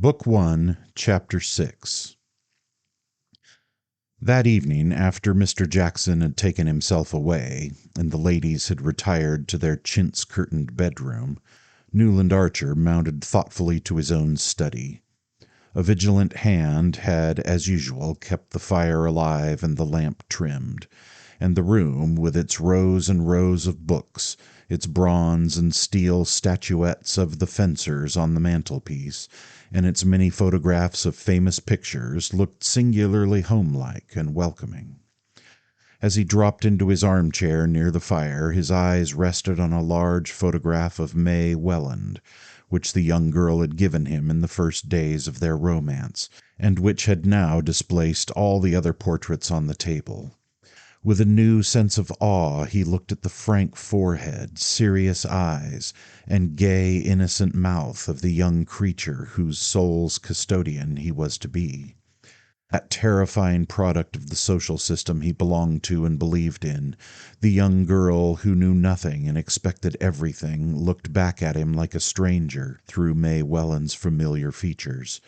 Book 1, Chapter 6. That evening, after Mr. Jackson had taken himself away, and the ladies had retired to their chintz-curtained bedroom, Newland Archer mounted thoughtfully to his own study. A vigilant hand had, as usual, kept the fire alive and the lamp trimmed, and the room, with its rows and rows of books, its bronze and steel statuettes of the fencers on the mantelpiece, and its many photographs of famous pictures, looked singularly homelike and welcoming. As he dropped into his armchair near the fire, his eyes rested on a large photograph of May Welland, which the young girl had given him in the first days of their romance, and which had now displaced all the other portraits on the table. With a new sense of awe he looked at the frank forehead, serious eyes, and gay, innocent mouth of the young creature whose soul's custodian he was to be. That terrifying product of the social system he belonged to and believed in, the young girl who knew nothing and expected everything, looked back at him like a stranger through May Welland's familiar features.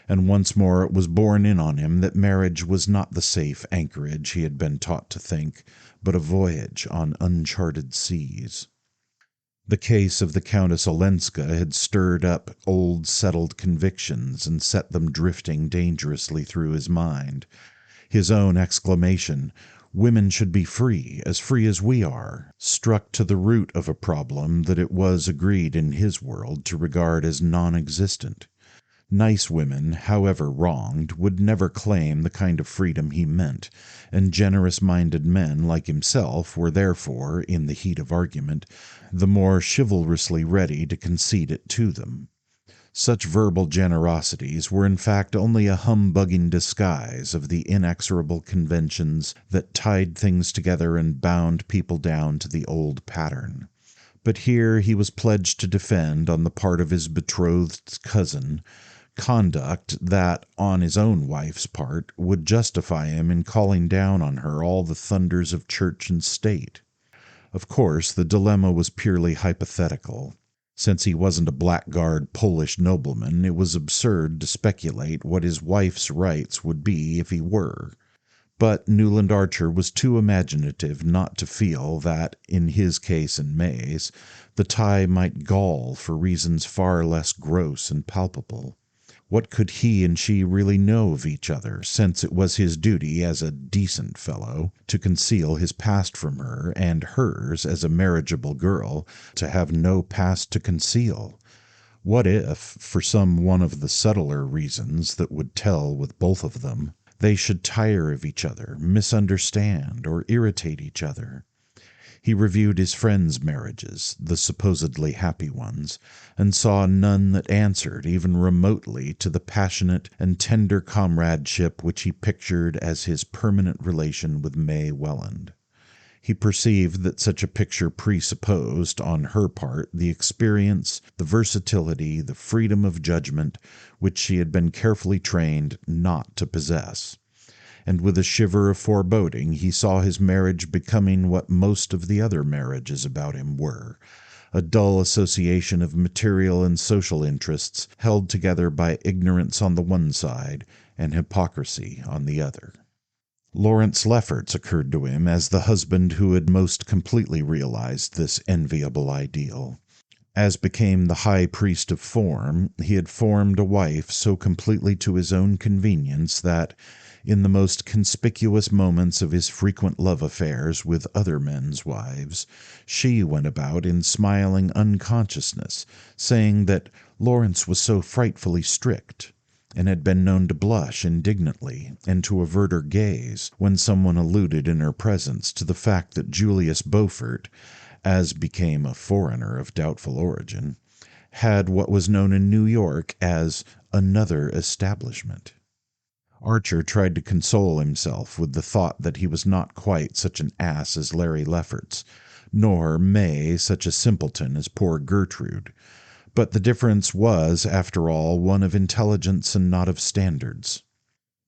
And once more it was borne in on him that marriage was not the safe anchorage he had been taught to think, but a voyage on uncharted seas. The case of the Countess Olenska had stirred up old settled convictions and set them drifting dangerously through his mind. His own exclamation, "Women should be free as we are," struck to the root of a problem that it was agreed in his world to regard as non-existent. Nice women, however wronged, would never claim the kind of freedom he meant, and generous-minded men like himself were therefore, in the heat of argument, the more chivalrously ready to concede it to them. Such verbal generosities were in fact only a humbugging disguise of the inexorable conventions that tied things together and bound people down to the old pattern. But here he was pledged to defend, on the part of his betrothed cousin, conduct that, on his own wife's part, would justify him in calling down on her all the thunders of church and state. Of course, the dilemma was purely hypothetical. Since he wasn't a blackguard Polish nobleman, it was absurd to speculate what his wife's rights would be if he were. But Newland Archer was too imaginative not to feel that, in his case and May's, the tie might gall for reasons far less gross and palpable. What could he and she really know of each other, since it was his duty as a decent fellow to conceal his past from her, and hers, as a marriageable girl, to have no past to conceal? What if, for some one of the subtler reasons that would tell with both of them, they should tire of each other, misunderstand, or irritate each other? He reviewed his friends' marriages, the supposedly happy ones, and saw none that answered even remotely to the passionate and tender comradeship which he pictured as his permanent relation with May Welland. He perceived that such a picture presupposed, on her part, the experience, the versatility, the freedom of judgment which she had been carefully trained not to possess. And with a shiver of foreboding he saw his marriage becoming what most of the other marriages about him were, a dull association of material and social interests held together by ignorance on the one side and hypocrisy on the other. Lawrence Lefferts occurred to him as the husband who had most completely realized this enviable ideal. As became the high priest of form, he had formed a wife so completely to his own convenience that, in the most conspicuous moments of his frequent love affairs with other men's wives, she went about in smiling unconsciousness, saying that Lawrence was so frightfully strict, and had been known to blush indignantly and to avert her gaze when someone alluded in her presence to the fact that Julius Beaufort, as became a foreigner of doubtful origin, had what was known in New York as another establishment. Archer tried to console himself with the thought that he was not quite such an ass as Larry Lefferts, nor May such a simpleton as poor Gertrude. But the difference was, after all, one of intelligence and not of standards.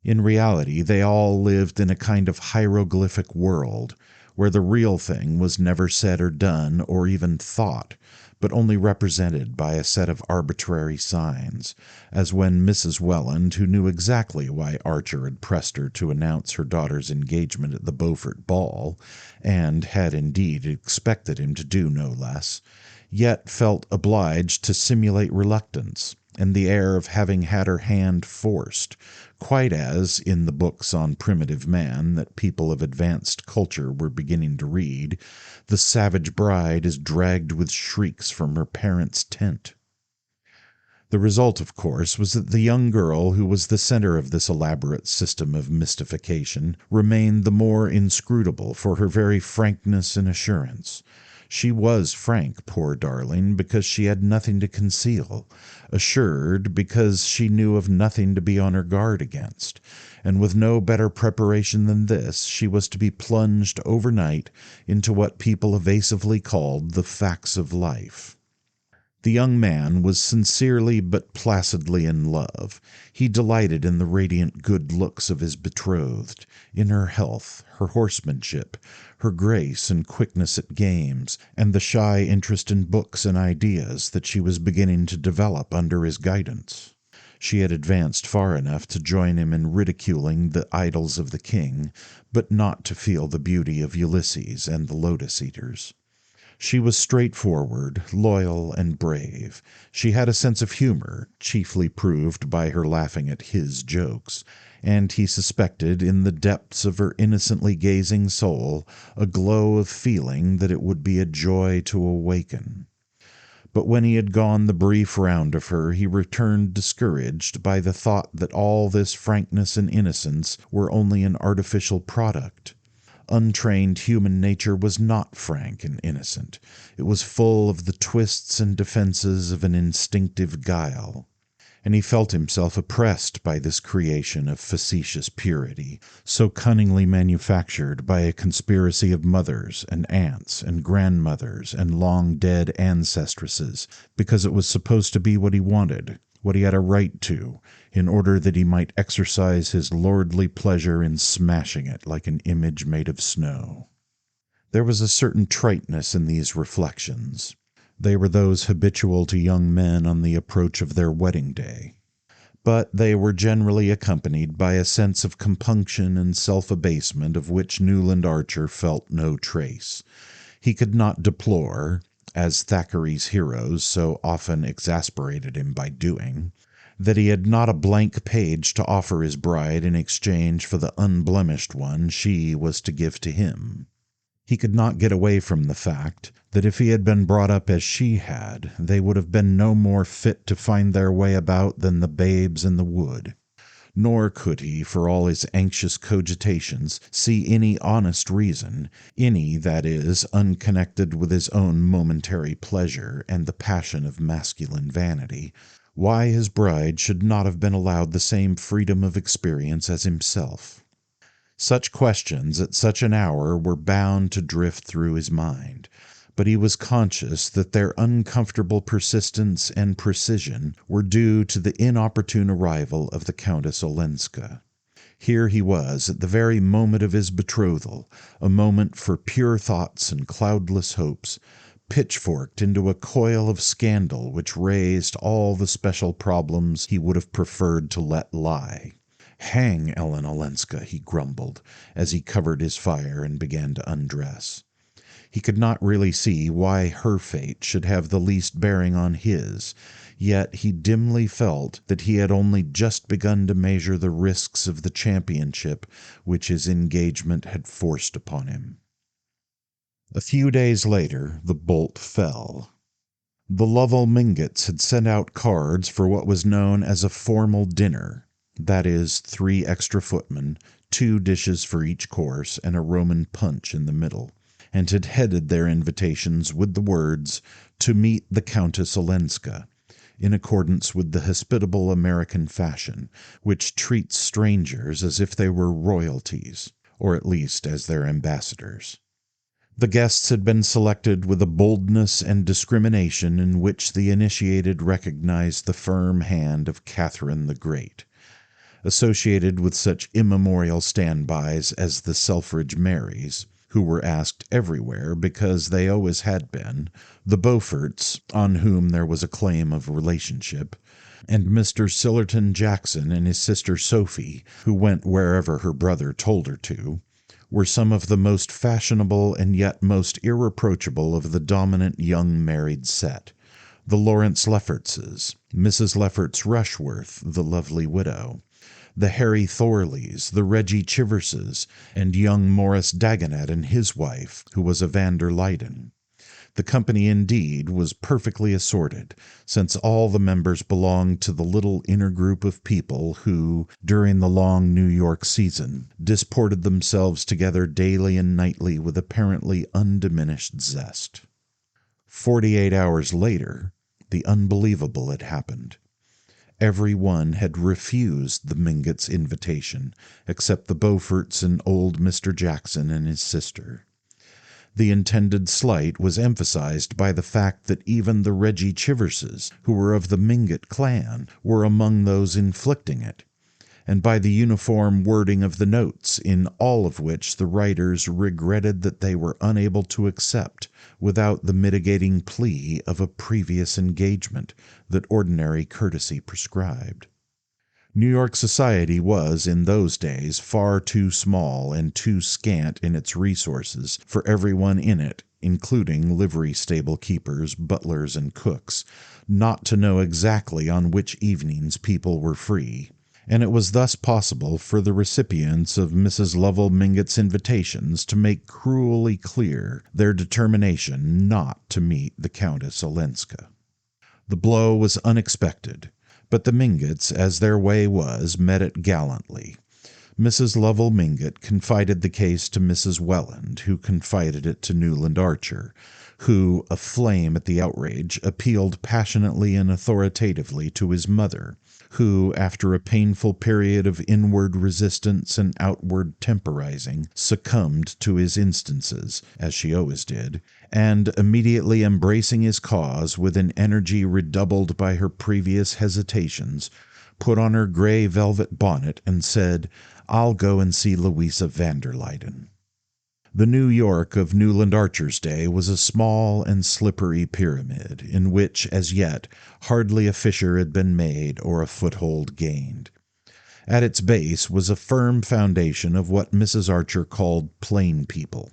In reality, they all lived in a kind of hieroglyphic world, where the real thing was never said or done or even thought, but only represented by a set of arbitrary signs, as when Mrs. Welland, who knew exactly why Archer had pressed her to announce her daughter's engagement at the Beaufort ball, and had indeed expected him to do no less, yet felt obliged to simulate reluctance, and the air of having had her hand forced, quite as, in the books on primitive man that people of advanced culture were beginning to read, the savage bride is dragged with shrieks from her parents' tent. The result, of course, was that the young girl who was the center of this elaborate system of mystification remained the more inscrutable for her very frankness and assurance. She was frank, poor darling, because she had nothing to conceal, assured because she knew of nothing to be on her guard against, and with no better preparation than this, she was to be plunged overnight into what people evasively called the facts of life. The young man was sincerely but placidly in love. He delighted in the radiant good looks of his betrothed, in her health, her horsemanship, her grace and quickness at games, and the shy interest in books and ideas that she was beginning to develop under his guidance. She had advanced far enough to join him in ridiculing the idols of the king, but not to feel the beauty of Ulysses and the lotus-eaters. She was straightforward, loyal, and brave. She had a sense of humor, chiefly proved by her laughing at his jokes, and he suspected in the depths of her innocently gazing soul a glow of feeling that it would be a joy to awaken. But when he had gone the brief round of her, he returned discouraged by the thought that all this frankness and innocence were only an artificial product. Untrained human nature was not frank and innocent. It was full of the twists and defenses of an instinctive guile. And he felt himself oppressed by this creation of facetious purity, so cunningly manufactured by a conspiracy of mothers and aunts and grandmothers and long-dead ancestresses, because it was supposed to be what he wanted, what he had a right to, in order that he might exercise his lordly pleasure in smashing it like an image made of snow. There was a certain triteness in these reflections. They were those habitual to young men on the approach of their wedding day. But they were generally accompanied by a sense of compunction and self-abasement of which Newland Archer felt no trace. He could not deplore, as Thackeray's heroes so often exasperated him by doing, that he had not a blank page to offer his bride in exchange for the unblemished one she was to give to him. He could not get away from the fact that if he had been brought up as she had, they would have been no more fit to find their way about than the babes in the wood. Nor could he, for all his anxious cogitations, see any honest reason, any, that is, unconnected with his own momentary pleasure and the passion of masculine vanity, why his bride should not have been allowed the same freedom of experience as himself. Such questions at such an hour were bound to drift through his mind, but he was conscious that their uncomfortable persistence and precision were due to the inopportune arrival of the Countess Olenska. Here he was at the very moment of his betrothal, a moment for pure thoughts and cloudless hopes, pitchforked into a coil of scandal which raised all the special problems he would have preferred to let lie. "Hang Ellen Olenska," he grumbled, as he covered his fire and began to undress. He could not really see why her fate should have the least bearing on his, yet he dimly felt that he had only just begun to measure the risks of the championship which his engagement had forced upon him. A few days later, the bolt fell. The Lovell Mingotts had sent out cards for what was known as a formal dinner, that is, 3 extra footmen, 2 dishes for each course, and a Roman punch in the middle, and had headed their invitations with the words, "To meet the Countess Olenska," in accordance with the hospitable American fashion, which treats strangers as if they were royalties, or at least as their ambassadors. The guests had been selected with a boldness and discrimination in which the initiated recognized the firm hand of Catherine the Great. Associated with such immemorial standbys as the Selfridge Marys, who were asked everywhere because they always had been, the Beauforts, on whom there was a claim of relationship, and Mr. Sillerton Jackson and his sister Sophie, who went wherever her brother told her to, were some of the most fashionable and yet most irreproachable of the dominant young married set. The Lawrence Leffertses, Mrs. Lefferts Rushworth, the lovely widow, the Harry Thorleys, the Reggie Chiverses, and young Morris Dagonet and his wife, who was a van der Leyden. The company, indeed, was perfectly assorted, since all the members belonged to the little inner group of people who, during the long New York season, disported themselves together daily and nightly with apparently undiminished zest. 48 hours later, the unbelievable had happened. Every one had refused the Mingotts' invitation, except the Beauforts and old Mr. Jackson and his sister. The intended slight was emphasized by the fact that even the Reggie Chiverses, who were of the Mingott clan, were among those inflicting it, and by the uniform wording of the notes, in all of which the writers regretted that they were unable to accept, without the mitigating plea of a previous engagement that ordinary courtesy prescribed. New York society was, in those days, far too small and too scant in its resources for everyone in it, including livery stable keepers, butlers, and cooks, not to know exactly on which evenings people were free, and it was thus possible for the recipients of Mrs. Lovell Mingott's invitations to make cruelly clear their determination not to meet the Countess Olenska. The blow was unexpected, but the Mingotts, as their way was, met it gallantly. Mrs. Lovell Mingott confided the case to Mrs. Welland, who confided it to Newland Archer, who, aflame at the outrage, appealed passionately and authoritatively to his mother, who, after a painful period of inward resistance and outward temporizing, succumbed to his instances, as she always did, and, immediately embracing his cause with an energy redoubled by her previous hesitations, put on her gray velvet bonnet and said, "I'll go and see Louisa van der Leyden." The New York of Newland Archer's day was a small and slippery pyramid, in which, as yet, hardly a fissure had been made or a foothold gained. At its base was a firm foundation of what Mrs. Archer called plain people,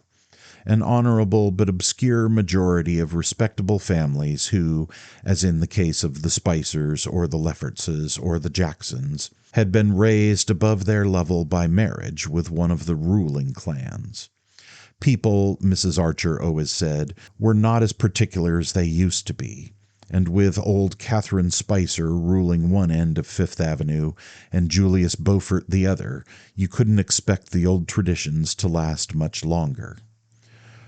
an honorable but obscure majority of respectable families who, as in the case of the Spicers or the Leffertses or the Jacksons, had been raised above their level by marriage with one of the ruling clans. People, Mrs. Archer always said, were not as particular as they used to be, and with old Catherine Spicer ruling one end of Fifth Avenue and Julius Beaufort the other, you couldn't expect the old traditions to last much longer.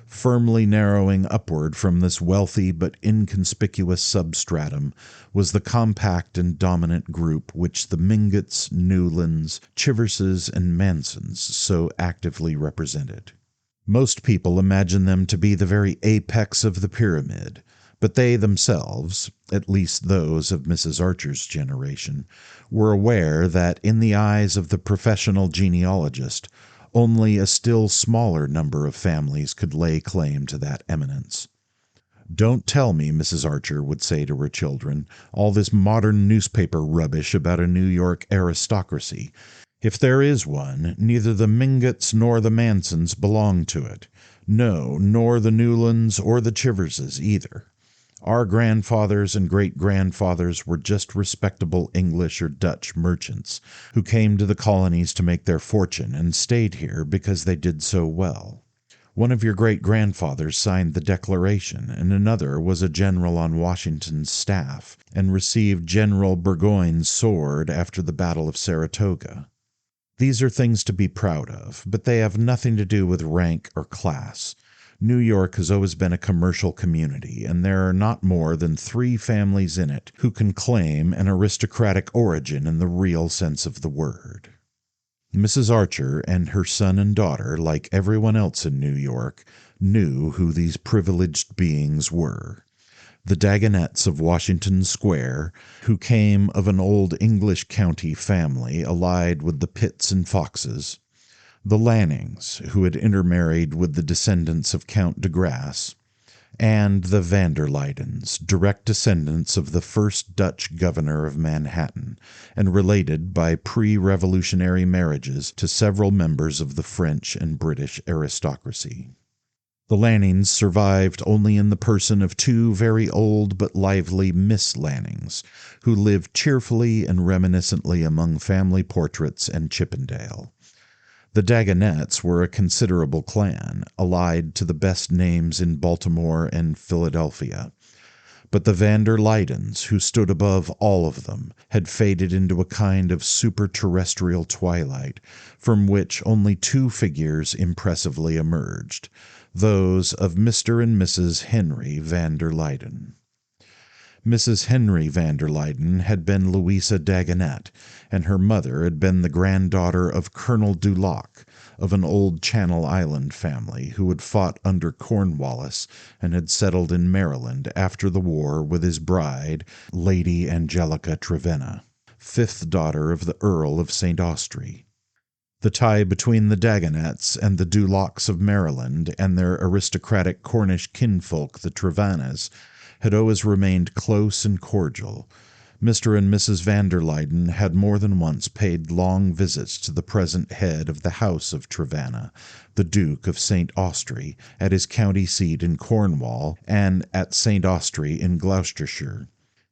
Firmly narrowing upward from this wealthy but inconspicuous substratum was the compact and dominant group which the Mingotts, Newlands, Chiverses, and Mansons so actively represented. Most people imagine them to be the very apex of the pyramid, but they themselves, at least those of Mrs. Archer's generation, were aware that, in the eyes of the professional genealogist, only a still smaller number of families could lay claim to that eminence. "Don't tell me," Mrs. Archer would say to her children, "all this modern newspaper rubbish about a New York aristocracy. If there is one, neither the Mingotts nor the Mansons belong to it. No, nor the Newlands or the Chiverses either. Our grandfathers and great-grandfathers were just respectable English or Dutch merchants, who came to the colonies to make their fortune and stayed here because they did so well. One of your great-grandfathers signed the Declaration, and another was a general on Washington's staff, and received General Burgoyne's sword after the Battle of Saratoga. These are things to be proud of, but they have nothing to do with rank or class. New York has always been a commercial community, and there are not more than 3 families in it who can claim an aristocratic origin in the real sense of the word." Mrs. Archer and her son and daughter, like everyone else in New York, knew who these privileged beings were. The Dagonets of Washington Square, who came of an old English county family allied with the Pitts and Foxes, The Lannings, who had intermarried with the descendants of Count de Grasse, and the van der Luydens, direct descendants of the first Dutch governor of Manhattan, and related by pre-revolutionary marriages to several members of the French and British aristocracy. The Lannings survived only in the person of two very old but lively Miss Lannings, who lived cheerfully and reminiscently among family portraits and Chippendale. The Dagonets were a considerable clan, allied to the best names in Baltimore and Philadelphia. But the van der Luydens, who stood above all of them, had faded into a kind of super-terrestrial twilight, from which only two figures impressively emerged, those of Mr. and Mrs. Henry van der Luyden. Mrs. Henry van der Luyden had been Louisa Dagonet, and her mother had been the granddaughter of Colonel Duloc, of an old Channel Island family who had fought under Cornwallis and had settled in Maryland after the war with his bride, Lady Angelica Trevenna, fifth daughter of the Earl of St. Austrey. The tie between the Dagonets and the Dulocs of Maryland and their aristocratic Cornish kinfolk, the Trevennas, had always remained close and cordial. Mr. and Mrs. van der Luyden had more than once paid long visits to the present head of the House of Trevenna, the Duke of St. Austrey, at his county seat in Cornwall, and at St. Austrey in Gloucestershire,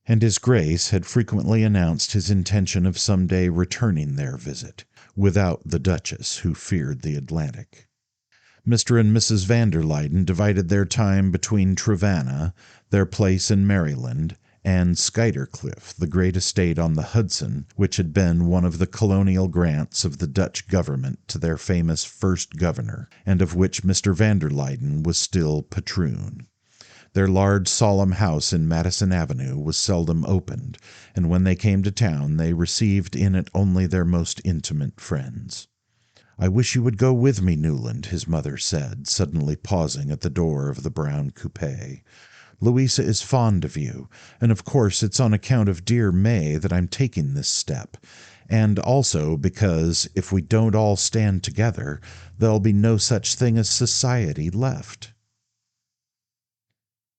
and his Grace had frequently announced his intention of some day returning their visit, without the Duchess, who feared the Atlantic. Mr. and Mrs. van der Luyden divided their time between Trevenna, their place in Maryland, and Skuytercliff, the great estate on the Hudson, which had been one of the colonial grants of the Dutch government to their famous first governor, and of which Mr. van der Luyden was still patroon. Their large solemn house in Madison Avenue was seldom opened, and when they came to town they received in it only their most intimate friends. "I wish you would go with me, Newland," his mother said, suddenly pausing at the door of the brown coupe. "Louisa is fond of you, and of course it's on account of dear May that I'm taking this step, and also because if we don't all stand together, there'll be no such thing as society left."